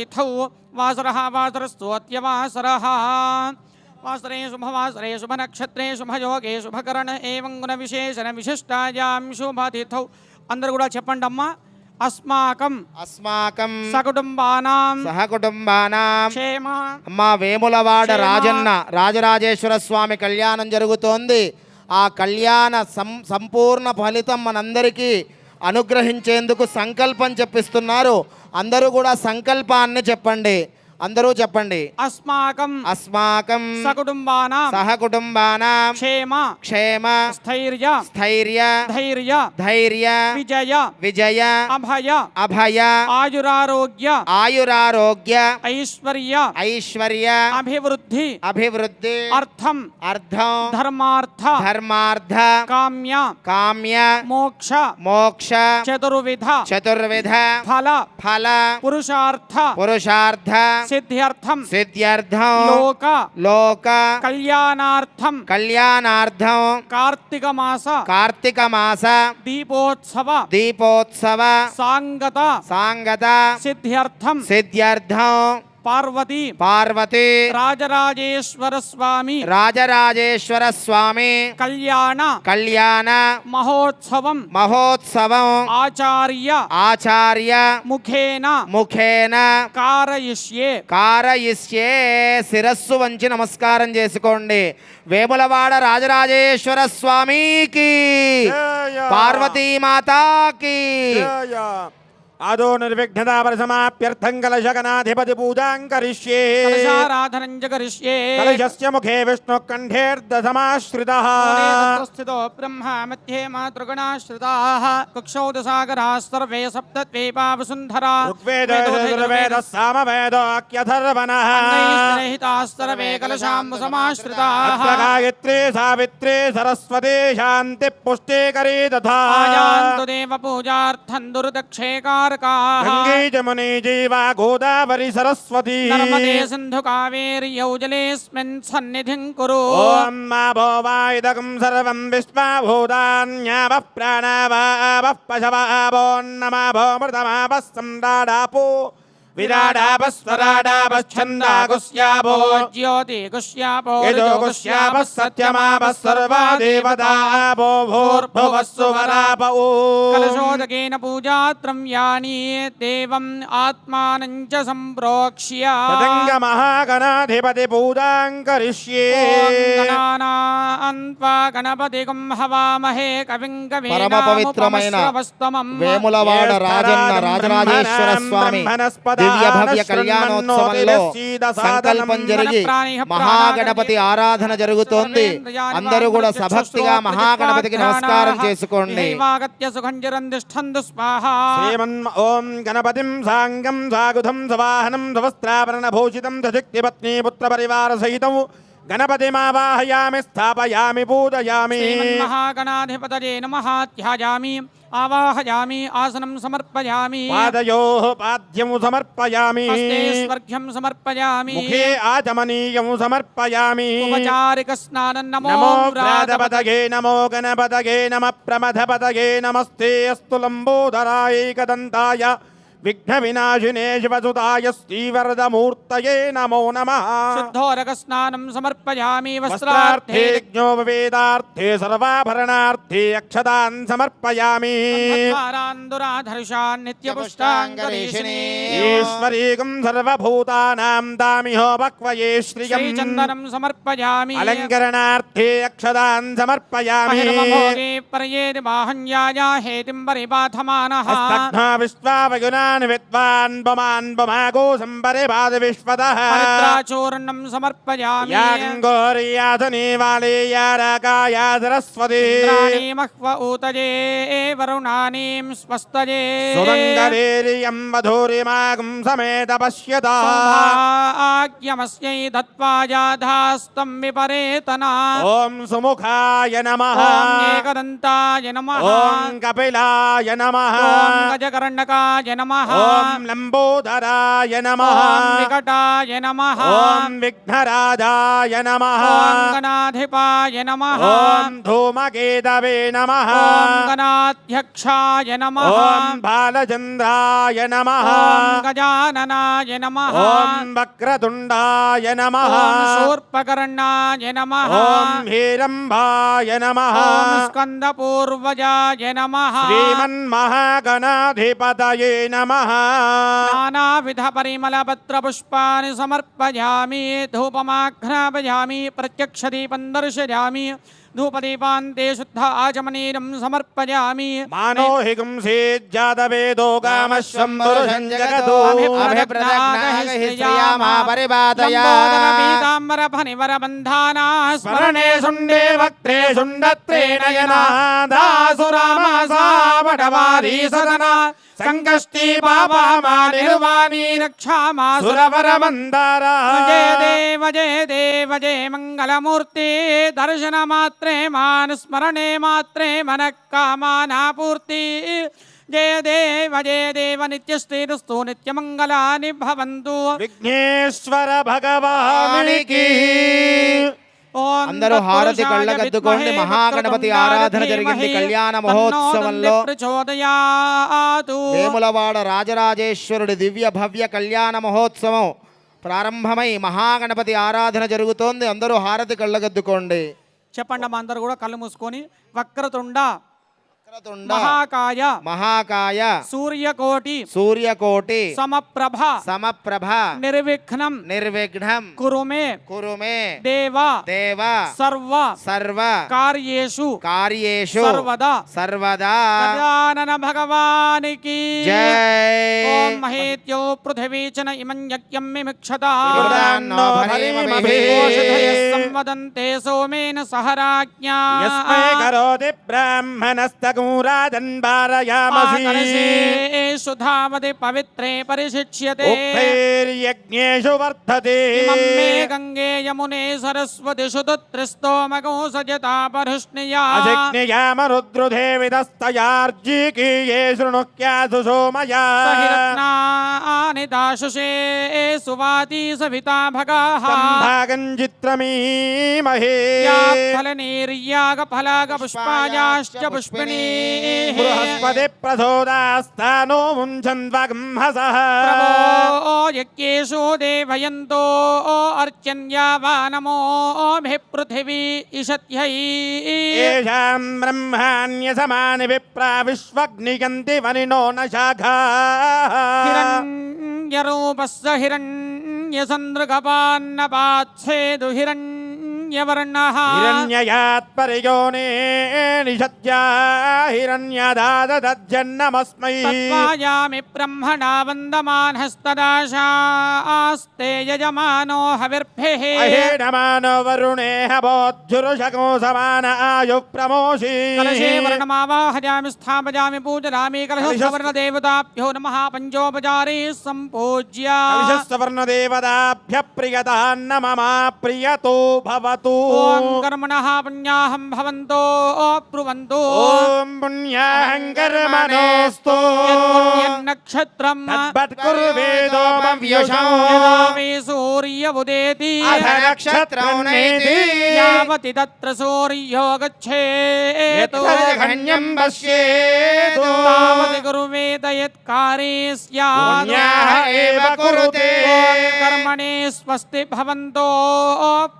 इथौ वासरः वासरस्तोत्यवासरः वासरे शुभवासरे शुभनक्षत्रे शुभयोगे शुभकरण एवं गुणविशेषण विशिष्टायां शुभतिथौ అందరూ కూడా చెప్పండి అమ్మా అస్మాకం సహకుటుంబానాం క్షేమ అమ్మా వేములవాడ రాజన్న రాజరాజేశ్వర స్వామి కళ్యాణం జరుగుతోంది. ఆ కళ్యాణ సంపూర్ణ ఫలితం మనందరికీ అనుగ్రహించేందుకు సంకల్పం చెప్పిస్తున్నారు. అందరూ కూడా సంకల్పాన్ని చెప్పండి. అందరూ చెప్పండి. అస్మాకం సహకుటుంబానాం క్షేమ స్థైర్య ధైర్య విజయ అభయ ఆయురారోగ్య ఐశ్వర్య అభివృద్ధి అర్థం ధర్మార్థ కామ్య మోక్ష చతుర్విధ ఫల పురుషార్థ సిద్ధ్యర్థం లోక కళ్యాణార్థం కార్తీక మాస దీపోత్సవ సాంగత సిద్ధ్యర్థం పార్వతీ రాజరాజేశ్వర స్వామి కళ్యాణ మహోత్సవం ఆచార్య ముఖేన కారయిష్యే శిరస్సు వంచి నమస్కారం చేసుకోండి. వేములవాడ రాజరాజేశ్వర స్వామికి పార్వతీమాతాకి आदो निर्विघ्नतापरिसमाप्यर्थं कलशगणाधिपति पूजां करिष्ये कलशाराधनं च करिष्ये कलशस्य मुखे विष्णुकण्ठेर्दशमाश्रितः स्थितो ब्रह्मा मध्ये मातृगणाश्रिताः कक्षौ दशागराः सर्वे सप्तद्वीपा वसुन्धरा ऋग्वेदः सामवेदोऽख्यथर्वणः अन्नैस्नेहिताः सर्वे कलशाम्बुसमाश्रिताः गायत्री सावित्री सरस्वती शान्तिः पुष्टिकरी तथा आयान्तु देवपूजार्थं दुर्दक्षेकार गंगे जमुने जीवा गोदावरी सरस्वती नर्मदे सिन्धु कावेरी यौजलेऽस्मिन् सन्निधिं कुरु. ॐ मा भोवायुधकं सर्वं विश्वाभूतान्यावः प्राणावावः पशवावो नमः भोमृतमावः सम्राडापो विराडापस्वराडापश्छन्दागुस्यापो ज्योतिगुस्यापो यजोगुस्यापः सत्यमापः सर्वा देवतापो भूर्भुवः सुवरापो कलशोदकेन पूजाद्रव्याणि देवम् आत्मानं च सम्प्रोक्ष्य महागणाधिपति पूजां करिष्ये. गणपतिं हवामहे कविं పరమ పవిత్రమైన వేములవాడ రాజన్న రాజరాజేశ్వర స్వామి దివ్య భవ్య కళ్యాణోత్సవంలో సంకల్పం జరిగి మహాగణపతి ఆరాధన జరుగుతోంది. అందరూ కూడా సభక్తిగా మహాగణపతికి నమస్కారం చేసుకోండి. ఓం గణపతిం సాంగం సాగుధం సవాహనం సవస్త్రాభరణ భూషితం సశక్తి పత్ని పుత్ర పరివార సహితం గణపతిమావాహయామి స్థాపయామి పూజయామి. మహాగణాధిపతయే నమః ధ్యాయామి ఆవాహయామి ఆసనం సమర్పయామి పాదయోః పాద్యం సమర్పయామి హస్తే స్వర్ఘ్యం సమర్పయామి ముఖే ఆచమనీయం సమర్పయామి. ఉపచారిక స్నానం నమో వ్రాతపతగే నమో గణపతగే నమః ప్రమథపతగే నమస్తే అస్తు లంబోదరాయ ఏకదంతాయ విఘ్న వినాశినే శివసుతాయ శ్రీవరదమూర్తయే నమో నమః. శుద్ధోరక స్నానం సమర్పయామి వస్త్రార్థే యజ్ఞోపవేదార్థే సర్వాభరణార్థే అక్షతాన్ సమర్పయామి. దురాధర్షాన్ నిత్యపుష్టాంగరీషిణీ ఈశ్వరీకం సర్వభూతానాం దామిహోపక్వయే శ్రియం చందనం సమర్పయామి. అలంకరణార్థే అక్షతాన్ సమర్పయామి. పర్యేది బాహన్యాయ హేతిం పరిపాఠమానః విశ్వావయునా విద్వాన్ బమాన్ బమాగో సంపరే పాద విశ్వతః పరిత్రాచూర్ణం సమర్పయామి. యాగంగోర్యాసనే వాలే యారకాయ సరస్వతి ఇంద్రాణి మహ్వ ఊతజే వరుణానీం స్వస్తజే సుమంగళేరియం వధూరిమాగం సమేత పశ్యతా ఆజ్ఞమస్యై దత్వా యాధాస్తం విపరేతనా. ఓం సుముఖాయ నమః. ఓం ఏకదంతాయ నమః. ఓం కపిలాయ నమః. ఓం గజకర్ణకాయ నమః. ఓం లంబోదరాయ నమః ఓం వికటాయ నమః ఓం విఘ్నరాజాయ నమః ఓం గణాధిపాయ నమః ఓం ధూమకేతవే నమః ఓం గణాధ్యక్షాయ నమః ఓం బాలచంద్రాయ నమః ఓం గజాననాయ నమః ఓం వక్రతుండాయ నమః ఓం శూర్పకర్ణాయ నమః ఓం హేరంబాయ నమః ఓం స్కందపూర్వజాయ నమః శ్రీమన్మహాగణాధిపతయే నమః నానావిధ పరిమళపత్ర పుష్పాన్ని సమర్పయామి ధూపమాఘ్రాపయామి ప్రత్యక్ష దీపం దర్శయామి ధూపదీపాంతే శుద్ధ ఆచమనీరం సమర్పయామి మానోహికం సేజ్జాతవేదో కామశ్వం పురుషం జగతో పీతాంబర ఫణివర బంధానా స్మరణే శుండే వక్త్రే శుండత్రే నయనా దాసురామాసావటవారీ సదనా సంకష్టీ పాపామా నిర్వాణీ రక్షామా సురవరమందారా జయ దేవ జయ మంగళమూర్తి దర్శన మాత్రే మాన స్మరణే మాత్రే మన కామానా పూర్తి జయ దేవ నిత్యశ్రీరస్తు నిత్యమంగళాని భవంతు విఘ్నేశ్వర భగవానికి ఓం అందరూ హారతి కళ్ళగద్దుకోండి. మహాగణపతి ఆరాధన జరిగింది కళ్యాణ మహోత్సవంలో. ప్రచోదయాతు వేములవాడ రాజరాజేశ్వరుడి దివ్య భవ్య కళ్యాణ మహోత్సవం ప్రారంభమై మహాగణపతి ఆరాధన జరుగుతోంది. అందరూ హారతి కళ్ళగద్దుకోండి. చెప్పండి అమ్మా, అందరూ కూడా కళ్ళు మూసుకొని వక్రతుండ వక్రతుండ మహాకాయ మహాకాయ సూర్యకోటి సూర్యకోటి సమప్రభ సమప్రభ నిర్విఘ్నం నిర్విఘ్నం కురుమే కురుమే దేవ దేవ సర్వ సర్వ కార్యేషు కార్యేషు సర్వదా సర్వదా గజానన భగవానికి జై. ఓం మహేత్యో పృథివీచన ఇమం యజ్ఞం మిమిక్షతా వివృధాన్నో భరీమభిః. ఓషధయః సంవదంతే సోమేన సహరాజ్ఞా యస్మై కరోతి బ్రాహ్మణస్తకూరాజన్ భారయామసి కలశేషు ధావతి పవిత్రే పరిశిచ్యతే ఉక్తైర్యజ్ఞేషు వర్ధతే ఇమం మే గంగే యమునే సరస్వతిషు తుత్రిస్తోమగో సజతా పరుష్ణియా అజిజ్ఞయామరుద్రుదేవిదస్తయార్జీకీయే శృణుక్యాసు సోమయా సహిరత్నాని దాశుషే సువాతి సవితా భగాః సంభాగం చిత్రమీమహే ఫలనీర్యాగ ఫలాగ పుష్పాయాశ్చ పుష్పిణీః బృహస్పతి ప్రసోదాస్తానో ముంచన్వగంహసః ప్రభో యజ్ఞేషు దేవయంతో అర్చన్యావా నమోభిః పృథివీ ఇషత్యై ఏషాం బ్రహ్మాణ్యసమాని విప్రా విశ్వగ్నిగంతి వనినో న శాఖాః హిరణ్యరూపస్య హిరణ్యసందృగపాన్నపాచ్ఛేదు హిరణ్యవర్ణః హిరణ్యయాత్ పరియోనే నిషద్యా హిరణ్యదాదజ్జన్నమస్మై తత్వాయామి బ్రహ్మణా వందమానస్తదాశాస్తే యజమానో హవిర్భిః అహేణమానో వరుణేహ బోద్ధురుషకో సమాన ఆయు ప్రమోషి కలశే వర్ణమావాహయామి స్థాపయామి పూజయామి కలశవర్ణదేవతాభ్యో నమః పంచోపచారీ సంపూజ్య కలశస్వర్ణదేవతాభ్య ప్రియతాన్నమమా ప్రియతో భవతు ఓం కర్మణః పుణ్యాహం భవంతో బ్రువంతో ఓం పుణ్యాహం కర్మణోస్తు నక్షత్రం తద్వత్కుర్వేదో మవ్యుషో సూర్య ఉదేతి అధ నక్షత్రం నేతి యావతి తత్ర సూర్యో గచ్ఛేతు యత్కర్గణ్యం పశ్యేతు తావతి కుర్వేద యత్కారీ స్యాత్ పుణ్యాః ఏవ కురుతే కర్మణి స్వస్తి భవంతో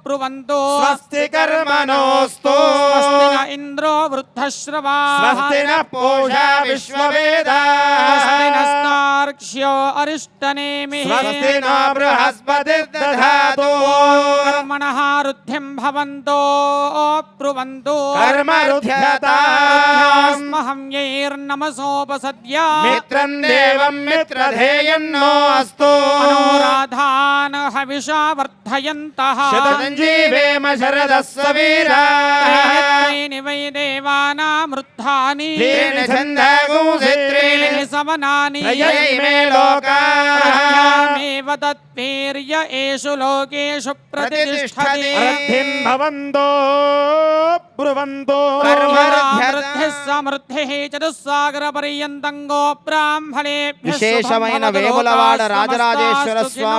బ్రువంతో స్వస్తి కర్మణోస్తు స్వస్తి న ఇంద్రో వృద్ధశ్రవాః స్వస్తి న పూషా విశ్వవేదాః స్వస్తి నస్తార్క్ష్యో అరిష్టనేమిః స్వస్తి న బృహస్పతిర్దధాతు కర్మణః రుద్ధ్యం భవంతో బ్రువంతో కర్మరుధ్యతాం స్మహంయైర్నమసోపసద్య మిత్రం దేవం మిత్రధేయన్నో అస్తు మనోరాధా దేవాన్ హవిషా వర్ధయంతః శతంజీవేమ శరదస్వ వీరాः త్రీణి వై దేవానామృద్ధాని త్రీణి ఛందగుంసిత్రీణి త్రీణి సమనాని త్రయైమే లోకాः త్రయామేవ తద్వీర్య ఏషు లోకేషు ప్రతిష్ఠతి అర్థిన్ భవంతో బ్రువంతో వృద్ధిః సమృద్ధిః చతుస్సాగర పర్యంతం గో బ్రాహ్మణేభ్యః విశేషమైన వేములవాడ రాజరాజేశ్వర స్వామి